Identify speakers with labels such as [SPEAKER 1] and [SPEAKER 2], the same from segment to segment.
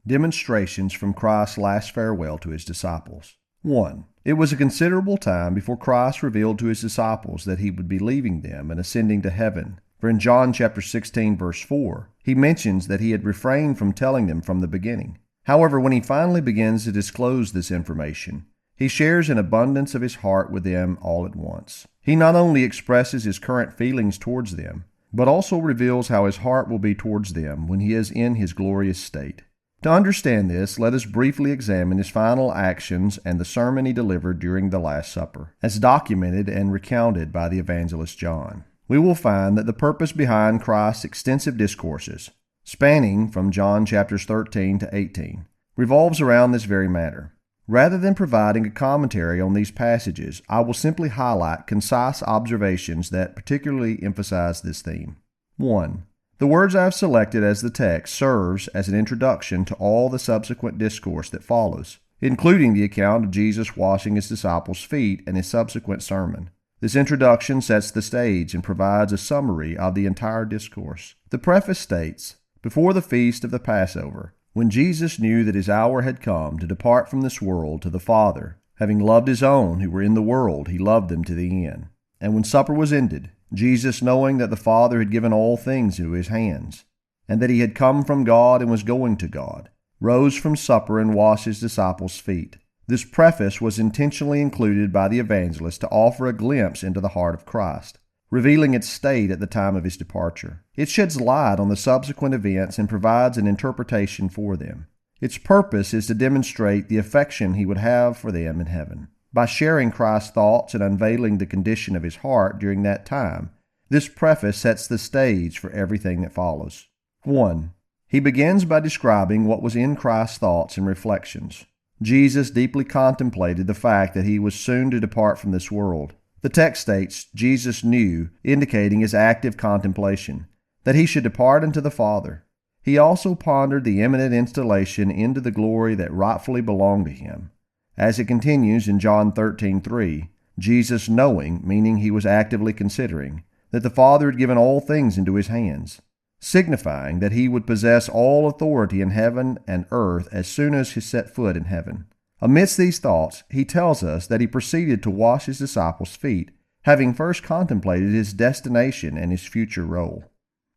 [SPEAKER 1] Demonstrations from Christ's last farewell to his disciples. 1. It was a considerable time before Christ revealed to his disciples that he would be leaving them and ascending to heaven. For in John chapter 16, verse 4, he mentions that he had refrained from telling them from the beginning. However, when he finally begins to disclose this information, he shares an abundance of his heart with them all at once. He not only expresses his current feelings towards them, but also reveals how his heart will be towards them when he is in his glorious state. To understand this, let us briefly examine his final actions and the sermon he delivered during the Last Supper, as documented and recounted by the evangelist John. We will find that the purpose behind Christ's extensive discourses, spanning from John chapters 13 to 18, revolves around this very matter. Rather than providing a commentary on these passages, I will simply highlight concise observations that particularly emphasize this theme. 1. The words I have selected as the text serves as an introduction to all the subsequent discourse that follows, including the account of Jesus washing his disciples' feet and his subsequent sermon. This introduction sets the stage and provides a summary of the entire discourse. The preface states, "Before the feast of the Passover, when Jesus knew that his hour had come to depart from this world to the Father, having loved his own who were in the world, he loved them to the end. And when supper was ended, Jesus, knowing that the Father had given all things into his hands, and that he had come from God and was going to God, rose from supper and washed his disciples' feet." This preface was intentionally included by the evangelist to offer a glimpse into the heart of Christ, revealing its state at the time of his departure. It sheds light on the subsequent events and provides an interpretation for them. Its purpose is to demonstrate the affection he would have for them in heaven. By sharing Christ's thoughts and unveiling the condition of his heart during that time, this preface sets the stage for everything that follows. 1. He begins by describing what was in Christ's thoughts and reflections. Jesus deeply contemplated the fact that he was soon to depart from this world. The text states, Jesus knew, indicating his active contemplation, that he should depart unto the Father. He also pondered the imminent installation into the glory that rightfully belonged to him. As it continues in John 13:3, Jesus knowing, meaning he was actively considering, that the Father had given all things into his hands, signifying that he would possess all authority in heaven and earth as soon as he set foot in heaven. Amidst these thoughts, he tells us that he proceeded to wash his disciples' feet, having first contemplated his destination and his future role.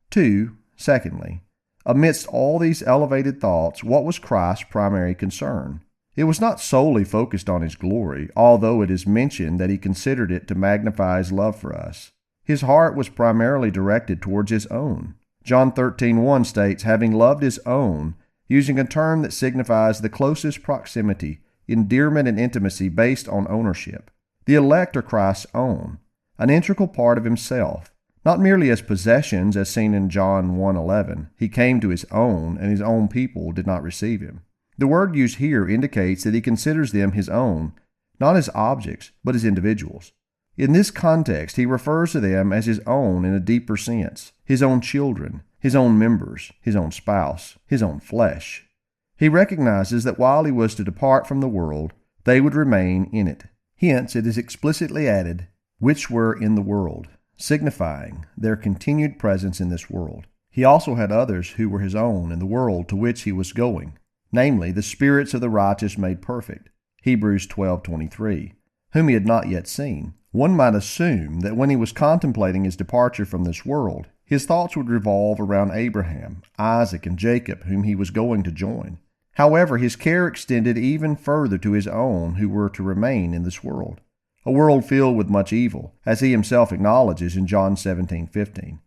[SPEAKER 1] 2. Secondly, amidst all these elevated thoughts, what was Christ's primary concern? It was not solely focused on his glory, although it is mentioned that he considered it to magnify his love for us. His heart was primarily directed towards his own. John 13:1 states, having loved his own, using a term that signifies the closest proximity, endearment, and intimacy based on ownership. The elect are Christ's own, an integral part of himself, not merely as possessions as seen in John 1:11. He came to his own, and his own people did not receive him. The word used here indicates that he considers them his own, not as objects, but as individuals. In this context, he refers to them as his own in a deeper sense, his own children, his own members, his own spouse, his own flesh. He recognizes that while he was to depart from the world, they would remain in it. Hence, it is explicitly added, which were in the world, signifying their continued presence in this world. He also had others who were his own in the world to which he was going, namely, the spirits of the righteous made perfect, Hebrews 12:23, whom he had not yet seen. One might assume that when he was contemplating his departure from this world, his thoughts would revolve around Abraham, Isaac, and Jacob, whom he was going to join. However, his care extended even further to his own who were to remain in this world, a world filled with much evil, as he himself acknowledges in John 17:15,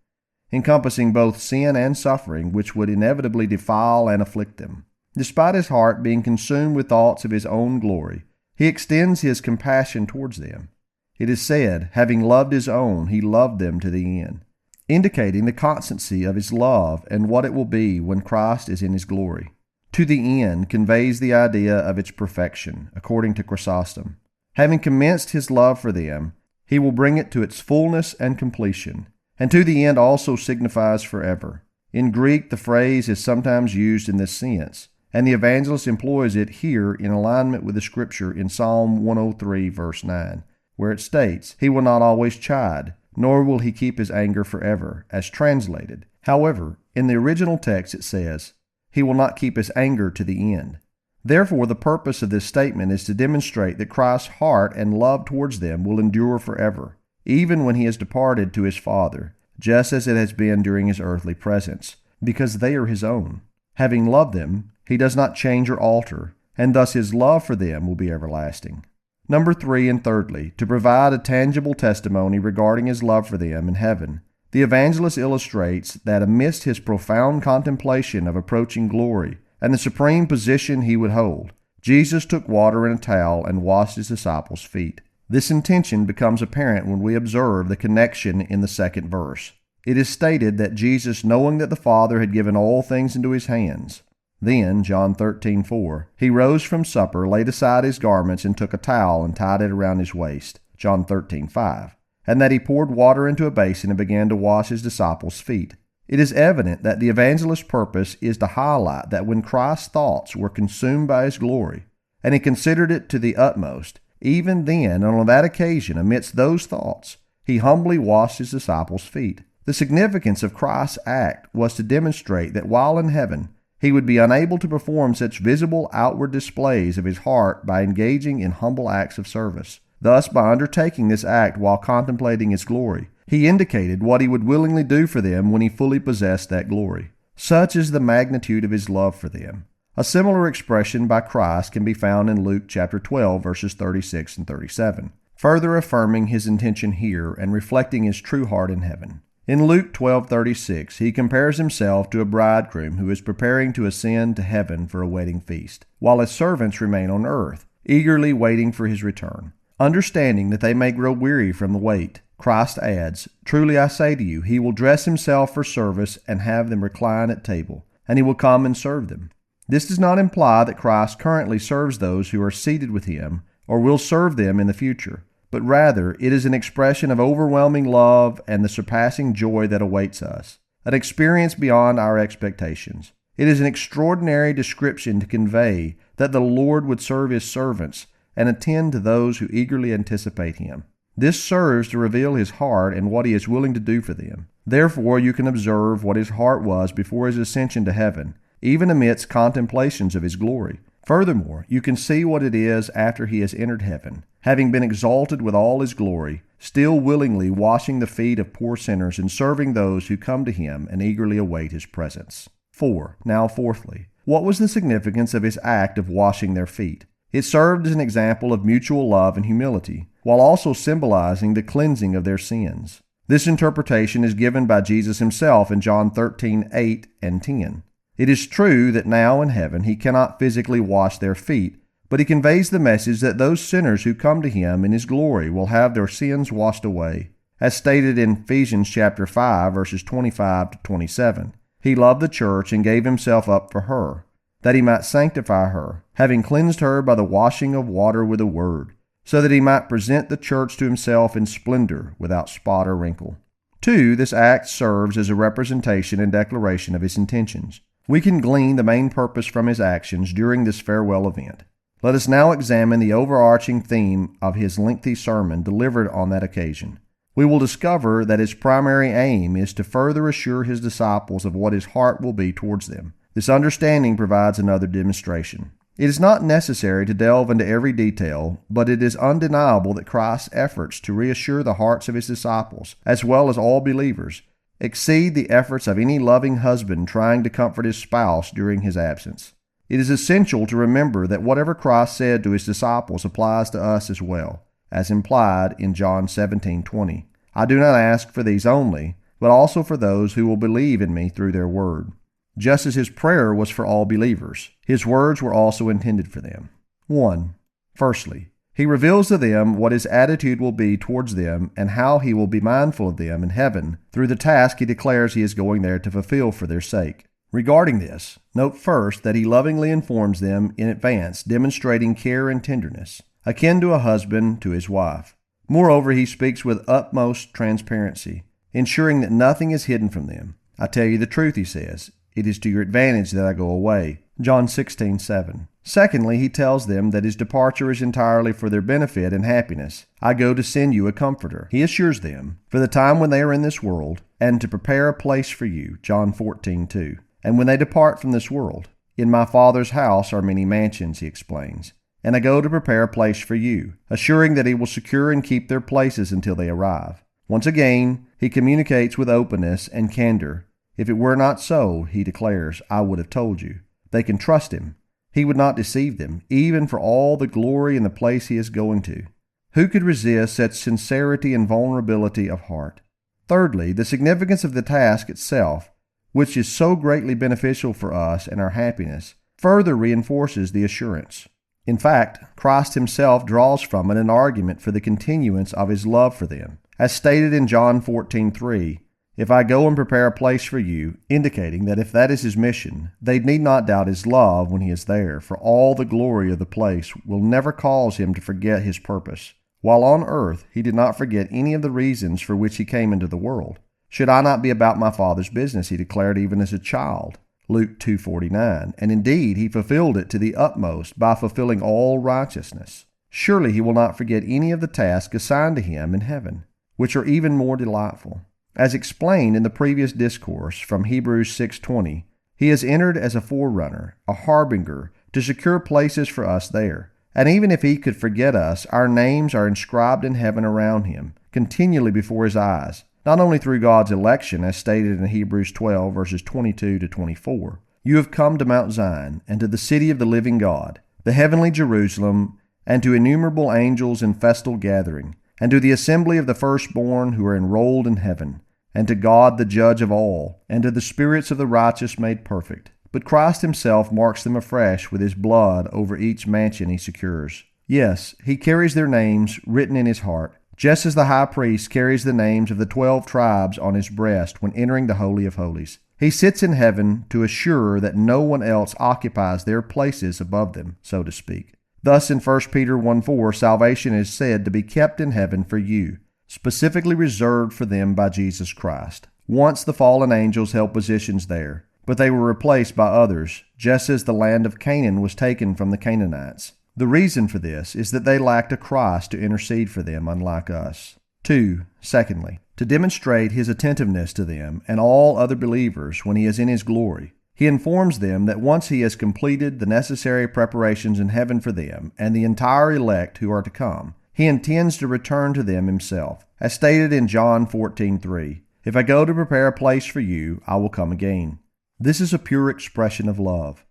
[SPEAKER 1] encompassing both sin and suffering which would inevitably defile and afflict them. Despite his heart being consumed with thoughts of his own glory, he extends his compassion towards them. It is said, having loved his own, he loved them to the end, indicating the constancy of his love and what it will be when Christ is in his glory. To the end conveys the idea of its perfection, according to Chrysostom. Having commenced his love for them, he will bring it to its fullness and completion, and to the end also signifies forever. In Greek, the phrase is sometimes used in this sense, and the evangelist employs it here in alignment with the scripture in Psalm 103, verse 9, where it states, he will not always chide, nor will he keep his anger forever, as translated. However, in the original text it says, He will not keep his anger to the end. Therefore, the purpose of this statement is to demonstrate that Christ's heart and love towards them will endure forever, even when he has departed to his Father, just as it has been during his earthly presence, because they are his own. Having loved them, he does not change or alter, and thus his love for them will be everlasting. Number 3, and thirdly, to provide a tangible testimony regarding his love for them in heaven, the evangelist illustrates that amidst his profound contemplation of approaching glory and the supreme position he would hold, Jesus took water in a towel and washed his disciples' feet. This intention becomes apparent when we observe the connection in the second verse. It is stated that Jesus, knowing that the Father had given all things into his hands, then, John 13:4, he rose from supper, laid aside his garments, and took a towel and tied it around his waist, John 13:5, and that he poured water into a basin and began to wash his disciples' feet. It is evident that the evangelist's purpose is to highlight that when Christ's thoughts were consumed by his glory, and he considered it to the utmost, even then, and on that occasion, amidst those thoughts, he humbly washed his disciples' feet. The significance of Christ's act was to demonstrate that while in heaven, he would be unable to perform such visible outward displays of his heart by engaging in humble acts of service. Thus, by undertaking this act while contemplating his glory, he indicated what he would willingly do for them when he fully possessed that glory. Such is the magnitude of his love for them. A similar expression by Christ can be found in Luke chapter 12, verses 36 and 37, further affirming his intention here and reflecting his true heart in heaven. In Luke 12:36, he compares himself to a bridegroom who is preparing to ascend to heaven for a wedding feast, while his servants remain on earth, eagerly waiting for his return. Understanding that they may grow weary from the wait, Christ adds, "Truly I say to you, he will dress himself for service and have them recline at table, and he will come and serve them." This does not imply that Christ currently serves those who are seated with him or will serve them in the future, but rather it is an expression of overwhelming love and the surpassing joy that awaits us, an experience beyond our expectations. It is an extraordinary description to convey that the Lord would serve his servants and attend to those who eagerly anticipate him. This serves to reveal his heart and what he is willing to do for them. Therefore, you can observe what his heart was before his ascension to heaven, even amidst contemplations of his glory. Furthermore, you can see what it is after he has entered heaven, having been exalted with all his glory, still willingly washing the feet of poor sinners and serving those who come to him and eagerly await his presence. 4. Now fourthly, what was the significance of his act of washing their feet? It served as an example of mutual love and humility, while also symbolizing the cleansing of their sins. This interpretation is given by Jesus himself in John 13:8 and 10. It is true that now in heaven he cannot physically wash their feet, but he conveys the message that those sinners who come to him in his glory will have their sins washed away. As stated in Ephesians chapter 5, verses 25 to 27, he loved the church and gave himself up for her, that he might sanctify her, having cleansed her by the washing of water with the word, so that he might present the church to himself in splendor, without spot or wrinkle. 2. This act serves as a representation and declaration of his intentions. We can glean the main purpose from his actions during this farewell event. Let us now examine the overarching theme of his lengthy sermon delivered on that occasion. We will discover that his primary aim is to further assure his disciples of what his heart will be towards them. This understanding provides another demonstration. It is not necessary to delve into every detail, but it is undeniable that Christ's efforts to reassure the hearts of his disciples, as well as all believers, exceed the efforts of any loving husband trying to comfort his spouse during his absence. It is essential to remember that whatever Christ said to his disciples applies to us as well, as implied in John 17:20. I do not ask for these only, but also for those who will believe in me through their word. Just as his prayer was for all believers, his words were also intended for them. 1. Firstly, he reveals to them what his attitude will be towards them and how he will be mindful of them in heaven through the task he declares he is going there to fulfill for their sake. Regarding this, note first that he lovingly informs them in advance, demonstrating care and tenderness, akin to a husband to his wife. Moreover, he speaks with utmost transparency, ensuring that nothing is hidden from them. I tell you the truth, he says. It is to your advantage that I go away. John 16:7. Secondly, he tells them that his departure is entirely for their benefit and happiness. I go to send you a comforter. He assures them, for the time when they are in this world, and to prepare a place for you. John 14:2. and when they depart from this world. In my Father's house are many mansions, he explains, and I go to prepare a place for you, assuring that he will secure and keep their places until they arrive. Once again, he communicates with openness and candor. If it were not so, he declares, I would have told you. They can trust him. He would not deceive them, even for all the glory and the place he is going to. Who could resist such sincerity and vulnerability of heart? Thirdly, the significance of the task itself, which is so greatly beneficial for us and our happiness, further reinforces the assurance. In fact, Christ himself draws from it an argument for the continuance of his love for them. As stated in John 14:3, if I go and prepare a place for you, indicating that if that is his mission, they need not doubt his love when he is there, for all the glory of the place will never cause him to forget his purpose. While on earth, he did not forget any of the reasons for which he came into the world. Should I not be about my Father's business, he declared even as a child, Luke 2:49, and indeed he fulfilled it to the utmost by fulfilling all righteousness. Surely he will not forget any of the tasks assigned to him in heaven, which are even more delightful. As explained in the previous discourse from Hebrews 6:20, he has entered as a forerunner, a harbinger, to secure places for us there. And even if he could forget us, our names are inscribed in heaven around him, continually before his eyes, not only through God's election, as stated in Hebrews 12, verses 22 to 24. You have come to Mount Zion, and to the city of the living God, the heavenly Jerusalem, and to innumerable angels in festal gathering, and to the assembly of the firstborn who are enrolled in heaven, and to God the judge of all, and to the spirits of the righteous made perfect. But Christ himself marks them afresh with his blood over each mansion he secures. Yes, he carries their names written in his heart, just as the high priest carries the names of the 12 tribes on his breast when entering the Holy of Holies. He sits in heaven to assure that no one else occupies their places above them, so to speak. Thus in 1 Peter 1:4, salvation is said to be kept in heaven for you, specifically reserved for them by Jesus Christ. Once the fallen angels held positions there, but they were replaced by others, just as the land of Canaan was taken from the Canaanites. The reason for this is that they lacked a Christ to intercede for them, unlike us. 2. Secondly, to demonstrate his attentiveness to them and all other believers when he is in his glory. He informs them that once he has completed the necessary preparations in heaven for them and the entire elect who are to come, he intends to return to them himself. As stated in John 14:3, if I go to prepare a place for you, I will come again. This is a pure expression of love,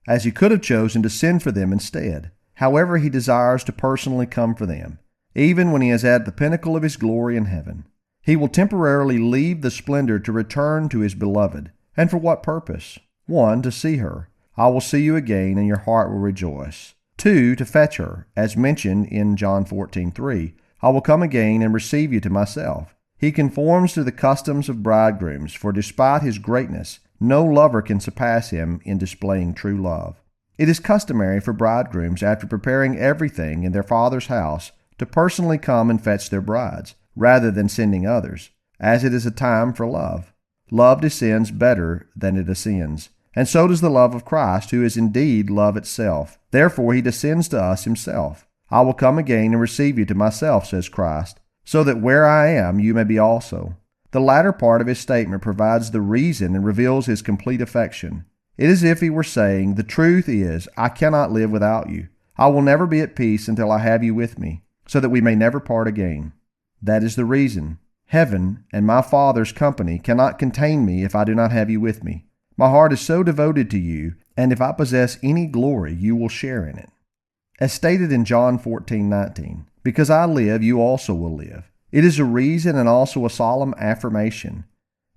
[SPEAKER 1] as he could have chosen to send for them instead. However, he desires to personally come for them, even when he is at the pinnacle of his glory in heaven. He will temporarily leave the splendor to return to his beloved. And for what purpose? 1, to see her. I will see you again, and your heart will rejoice. 2, to fetch her, as mentioned in John 14:3. I will come again and receive you to myself. He conforms to the customs of bridegrooms, for despite his greatness, no lover can surpass him in displaying true love. It is customary for bridegrooms, after preparing everything in their father's house, to personally come and fetch their brides, rather than sending others, as it is a time for love. Love descends better than it ascends, and so does the love of Christ, who is indeed love itself. Therefore he descends to us himself. I will come again and receive you to myself, says Christ, so that where I am you may be also. The latter part of his statement provides the reason and reveals his complete affection. It is as if he were saying, the truth is, I cannot live without you. I will never be at peace until I have you with me, so that we may never part again. That is the reason. Heaven and my Father's company cannot contain me if I do not have you with me. My heart is so devoted to you, and if I possess any glory, you will share in it. As stated in John 14:19, because I live, you also will live. It is a reason and also a solemn affirmation.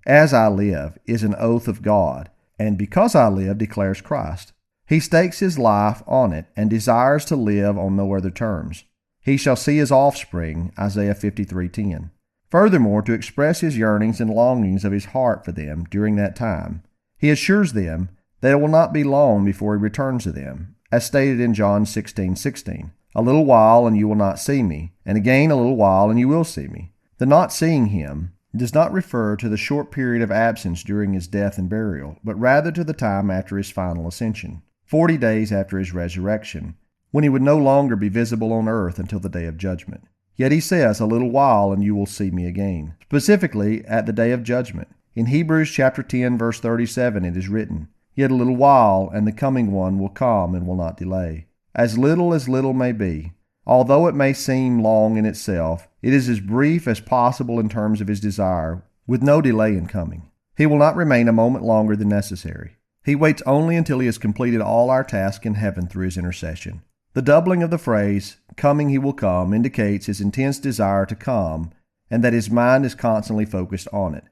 [SPEAKER 1] As I live is an oath of God, and because I live declares Christ. He stakes his life on it and desires to live on no other terms. He shall see his offspring, Isaiah 53:10. Furthermore, to express his yearnings and longings of his heart for them during that time, he assures them that it will not be long before he returns to them, as stated in John 16:16. A little while and you will not see me, and again a little while and you will see me. The not seeing him does not refer to the short period of absence during his death and burial, but rather to the time after his final ascension, 40 days after his resurrection, when he would no longer be visible on earth until the day of judgment. Yet he says, a little while and you will see me again, specifically at the day of judgment. In Hebrews chapter 10, verse 37, it is written, "Yet a little while, and the coming one will come and will not delay." As little may be. Although it may seem long in itself, it is as brief as possible in terms of his desire, with no delay in coming. He will not remain a moment longer than necessary. He waits only until he has completed all our task in heaven through his intercession. The doubling of the phrase, "coming he will come," indicates his intense desire to come, and that his mind is constantly focused on it.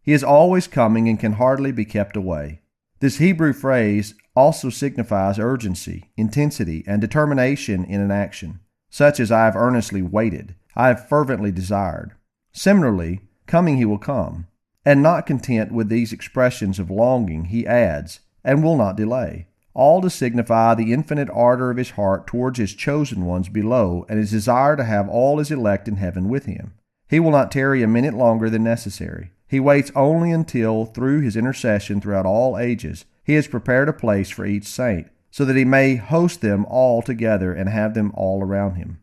[SPEAKER 1] He is always coming and can hardly be kept away. This Hebrew phrase also signifies urgency, intensity, and determination in an action, such as "I have earnestly waited," "I have fervently desired." Similarly, "coming he will come." And not content with these expressions of longing, he adds, "and will not delay," all to signify the infinite ardor of his heart towards his chosen ones below and his desire to have all his elect in heaven with him. He will not tarry a minute longer than necessary. He waits only until, through his intercession throughout all ages, he has prepared a place for each saint, so that he may host them all together and have them all around him.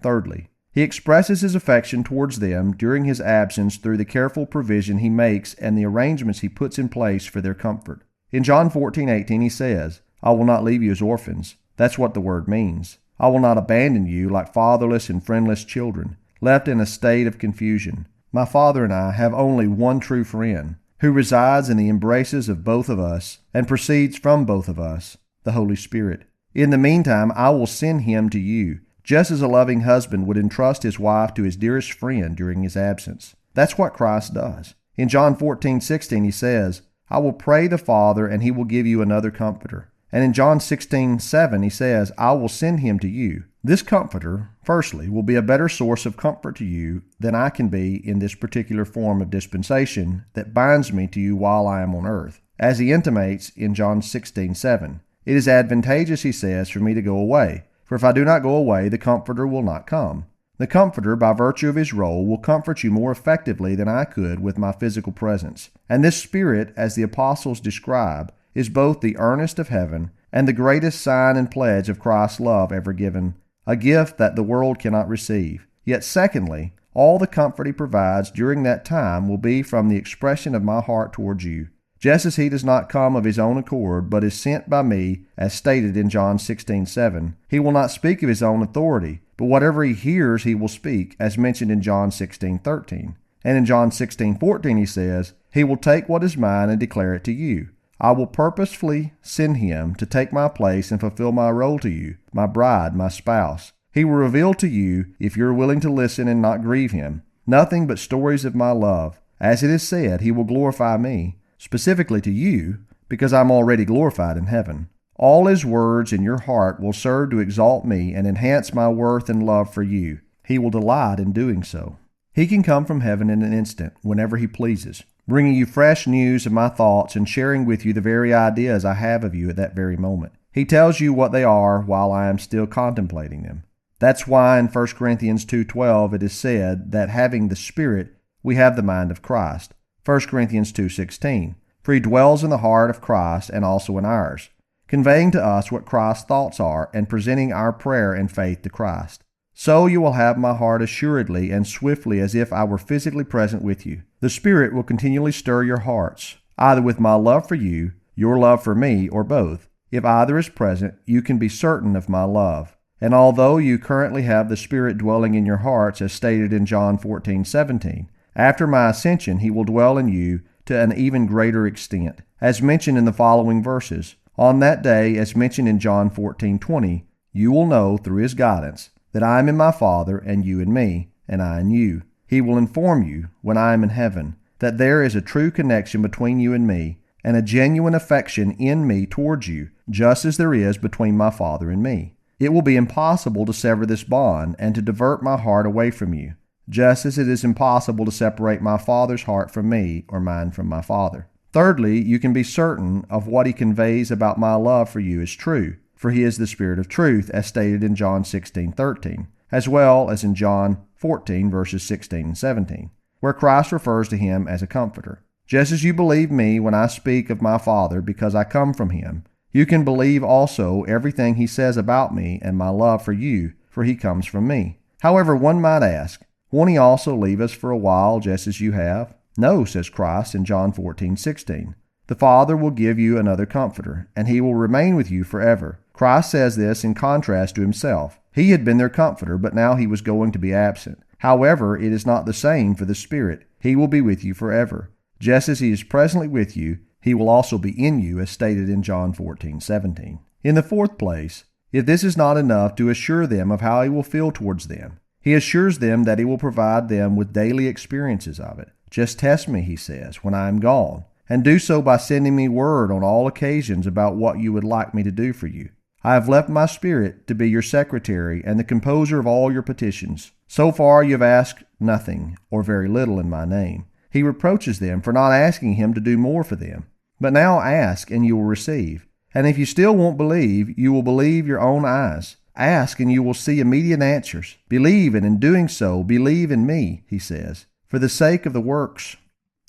[SPEAKER 1] Thirdly, he expresses his affection towards them during his absence through the careful provision he makes and the arrangements he puts in place for their comfort. In John 14:18 he says, "I will not leave you as orphans." That's what the word means. "I will not abandon you like fatherless and friendless children, left in a state of confusion." My Father and I have only one true friend, who resides in the embraces of both of us and proceeds from both of us, the Holy Spirit. In the meantime, I will send him to you, just as a loving husband would entrust his wife to his dearest friend during his absence. That's what Christ does. In John 14:16 he says, "I will pray the Father, and he will give you another comforter." And in John 16:7 he says, "I will send him to you." This comforter, firstly, will be a better source of comfort to you than I can be in this particular form of dispensation that binds me to you while I am on earth. As he intimates in John 16:7, "It is advantageous," he says, "for me to go away. For if I do not go away, the Comforter will not come." The Comforter, by virtue of his role, will comfort you more effectively than I could with my physical presence. And this Spirit, as the apostles describe, is both the earnest of heaven and the greatest sign and pledge of Christ's love ever given, a gift that the world cannot receive. Yet secondly, all the comfort he provides during that time will be from the expression of my heart towards you. Just as he does not come of his own accord, but is sent by me, as stated in John 16:7, he will not speak of his own authority, but whatever he hears he will speak, as mentioned in John 16:13. And in John 16:14 he says, "He will take what is mine and declare it to you." I will purposefully send him to take my place and fulfill my role to you, my bride, my spouse. He will reveal to you, if you are willing to listen and not grieve him, nothing but stories of my love. As it is said, he will glorify me, specifically to you, because I am already glorified in heaven. All his words in your heart will serve to exalt me and enhance my worth and love for you. He will delight in doing so. He can come from heaven in an instant, whenever he pleases, bringing you fresh news of my thoughts and sharing with you the very ideas I have of you at that very moment. He tells you what they are while I am still contemplating them. That's why in 1 Corinthians 2:12 it is said that having the Spirit, we have the mind of Christ. 1 Corinthians 2:16, for he dwells in the heart of Christ and also in ours, conveying to us what Christ's thoughts are and presenting our prayer and faith to Christ. So you will have my heart assuredly and swiftly as if I were physically present with you. The Spirit will continually stir your hearts, either with my love for you, your love for me, or both. If either is present, you can be certain of my love. And although you currently have the Spirit dwelling in your hearts, as stated in John 14:17, after my ascension he will dwell in you to an even greater extent, as mentioned in the following verses. On that day, as mentioned in John 14:20, you will know through his guidance that I am in my Father, and you in me, and I in you. He will inform you, when I am in heaven, that there is a true connection between you and me, and a genuine affection in me towards you, just as there is between my Father and me. It will be impossible to sever this bond and to divert my heart away from you, just as it is impossible to separate my Father's heart from me or mine from my Father. Thirdly, you can be certain of what he conveys about my love for you is true, for he is the Spirit of truth, as stated in John 16:13, as well as in John 14, verses 16 and 17, where Christ refers to him as a comforter. Just as you believe me when I speak of my Father because I come from him, you can believe also everything he says about me and my love for you, for he comes from me. However, one might ask, won't he also leave us for a while just as you have? No, says Christ in John 14:16. The Father will give you another comforter, and he will remain with you forever. Christ says this in contrast to himself. He had been their comforter, but now he was going to be absent. However, it is not the same for the Spirit. He will be with you forever. Just as he is presently with you, he will also be in you, as stated in John 14:17. In the fourth place, if this is not enough to assure them of how he will feel towards them, he assures them that he will provide them with daily experiences of it. Just test me, he says, when I am gone, and do so by sending me word on all occasions about what you would like me to do for you. I have left my Spirit to be your secretary and the composer of all your petitions. So far you have asked nothing, or very little, in my name. He reproaches them for not asking him to do more for them. But now ask, and you will receive. And if you still won't believe, you will believe your own eyes. Ask, and you will see immediate answers. Believe, and in doing so, believe in me, he says, for the sake of the works.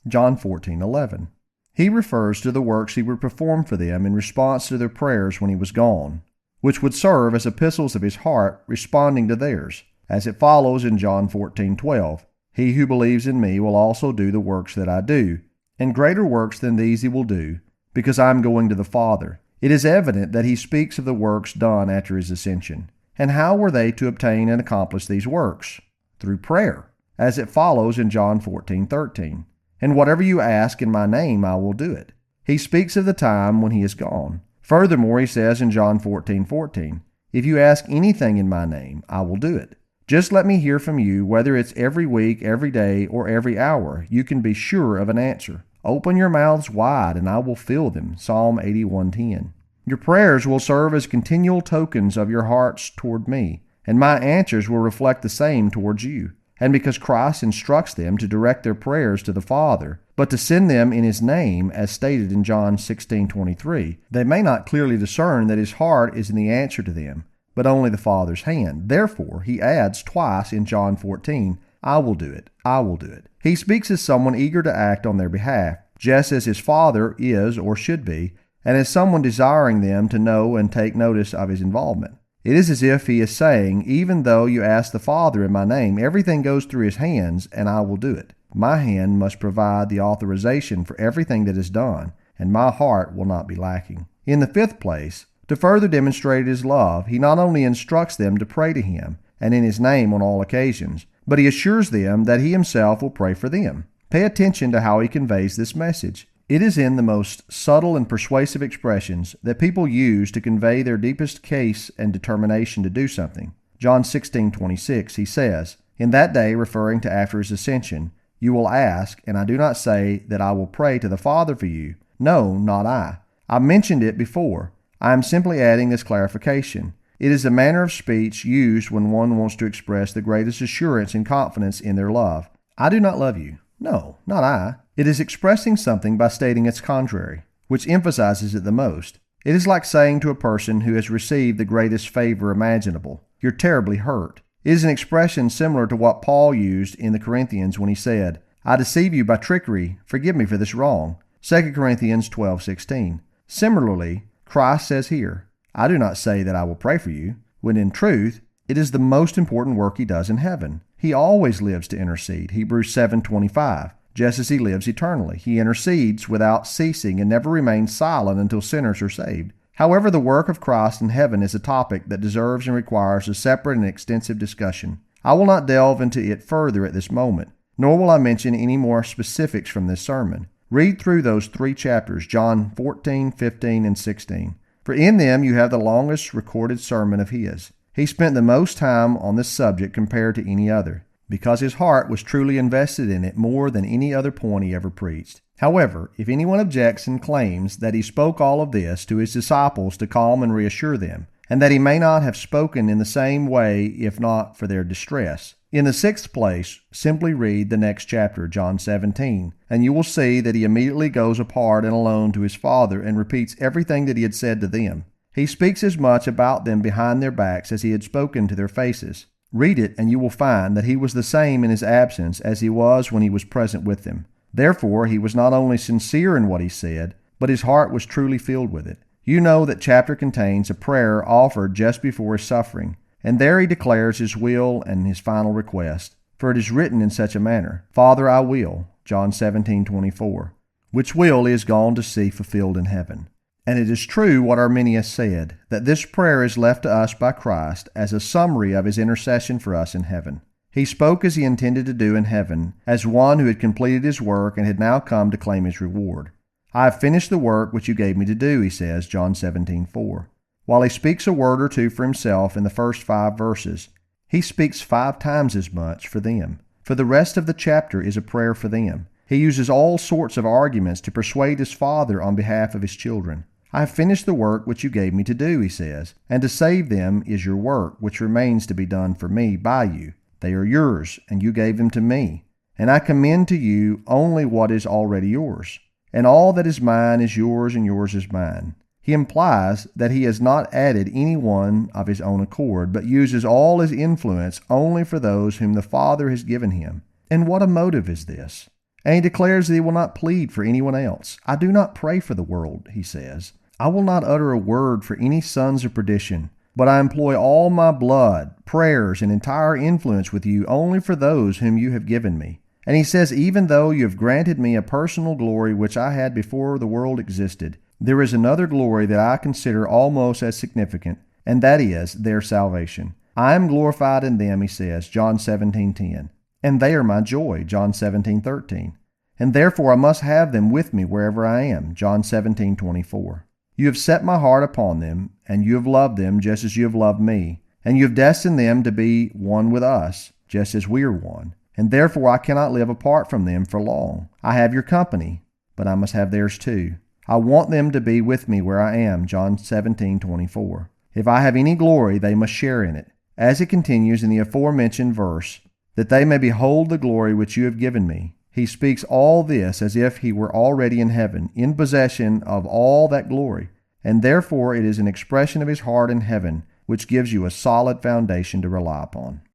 [SPEAKER 1] John 14:11. He refers to the works he would perform for them in response to their prayers when he was gone, which would serve as epistles of his heart responding to theirs, as it follows in John 14:12. He who believes in me will also do the works that I do, and greater works than these he will do, because I am going to the Father. It is evident that he speaks of the works done after his ascension. And how were they to obtain and accomplish these works? Through prayer, as it follows in John 14:13. And whatever you ask in my name, I will do it. He speaks of the time when he is gone. Furthermore, he says in John 14:14, if you ask anything in my name, I will do it. Just let me hear from you, whether it's every week, every day, or every hour. You can be sure of an answer. Open your mouths wide, and I will fill them. Psalm 81:10. Your prayers will serve as continual tokens of your hearts toward me, and my answers will reflect the same towards you. And because Christ instructs them to direct their prayers to the Father, but to send them in his name, as stated in John 16:23, they may not clearly discern that his heart is in the answer to them, but only the Father's hand. Therefore, he adds twice in John 14, I will do it, I will do it. He speaks as someone eager to act on their behalf, just as his Father is or should be, and as someone desiring them to know and take notice of his involvement. It is as if he is saying, even though you ask the Father in my name, everything goes through his hands, and I will do it. My hand must provide the authorization for everything that is done, and my heart will not be lacking. In the fifth place, to further demonstrate his love, he not only instructs them to pray to him, and in his name on all occasions, but he assures them that he himself will pray for them. Pay attention to how he conveys this message. It is in the most subtle and persuasive expressions that people use to convey their deepest case and determination to do something. John 16:26, he says, in that day, referring to after his ascension, you will ask, and I do not say that I will pray to the Father for you. No, not I. I mentioned it before. I am simply adding this clarification. It is the manner of speech used when one wants to express the greatest assurance and confidence in their love. I do not love you. No, not I. It is expressing something by stating its contrary, which emphasizes it the most. It is like saying to a person who has received the greatest favor imaginable, you're terribly hurt. It is an expression similar to what Paul used in the Corinthians when he said, I deceive you by trickery. Forgive me for this wrong. 2 Corinthians 12:16. Similarly, Christ says here, I do not say that I will pray for you, when in truth, it is the most important work he does in heaven. He always lives to intercede, Hebrews 7:25. Just as he lives eternally, he intercedes without ceasing and never remains silent until sinners are saved. However, the work of Christ in heaven is a topic that deserves and requires a separate and extensive discussion. I will not delve into it further at this moment, nor will I mention any more specifics from this sermon. Read through those 3 chapters, John 14, 15, and 16. For in them you have the longest recorded sermon of his. He spent the most time on this subject compared to any other, because his heart was truly invested in it more than any other point he ever preached. However, if anyone objects and claims that he spoke all of this to his disciples to calm and reassure them, and that he may not have spoken in the same way if not for their distress, in the 6th place, simply read the next chapter, John 17, and you will see that he immediately goes apart and alone to his Father and repeats everything that he had said to them. He speaks as much about them behind their backs as he had spoken to their faces. Read it, and you will find that he was the same in his absence as he was when he was present with them. Therefore, he was not only sincere in what he said, but his heart was truly filled with it. You know that chapter contains a prayer offered just before his suffering, and there he declares his will and his final request. For it is written in such a manner, Father, I will, John 17:24, which will he is gone to see fulfilled in heaven. And it is true what Arminius said, that this prayer is left to us by Christ as a summary of his intercession for us in heaven. He spoke as he intended to do in heaven, as one who had completed his work and had now come to claim his reward. I have finished the work which you gave me to do, he says, John 17:4. While he speaks a word or two for himself in the first 5 verses, he speaks 5 times as much for them. For the rest of the chapter is a prayer for them. He uses all sorts of arguments to persuade his Father on behalf of his children. I have finished the work which you gave me to do, he says, and to save them is your work, which remains to be done for me by you. They are yours, and you gave them to me. And I commend to you only what is already yours. And all that is mine is yours, and yours is mine. He implies that he has not added any one of his own accord, but uses all his influence only for those whom the Father has given him. And what a motive is this! And he declares that he will not plead for anyone else. I do not pray for the world, he says. I will not utter a word for any sons of perdition, but I employ all my blood, prayers, and entire influence with you only for those whom you have given me. And he says, even though you have granted me a personal glory which I had before the world existed, there is another glory that I consider almost as significant, and that is their salvation. I am glorified in them, he says, John 17:10. And they are my joy, John 17:13. And therefore I must have them with me wherever I am, John 17:24. You have set my heart upon them, and you have loved them just as you have loved me. And you have destined them to be one with us, just as we are one. And therefore I cannot live apart from them for long. I have your company, but I must have theirs too. I want them to be with me where I am, John 17:24. If I have any glory, they must share in it. As it continues in the aforementioned verse, that they may behold the glory which you have given me. He speaks all this as if he were already in heaven, in possession of all that glory, and therefore it is an expression of his heart in heaven, which gives you a solid foundation to rely upon.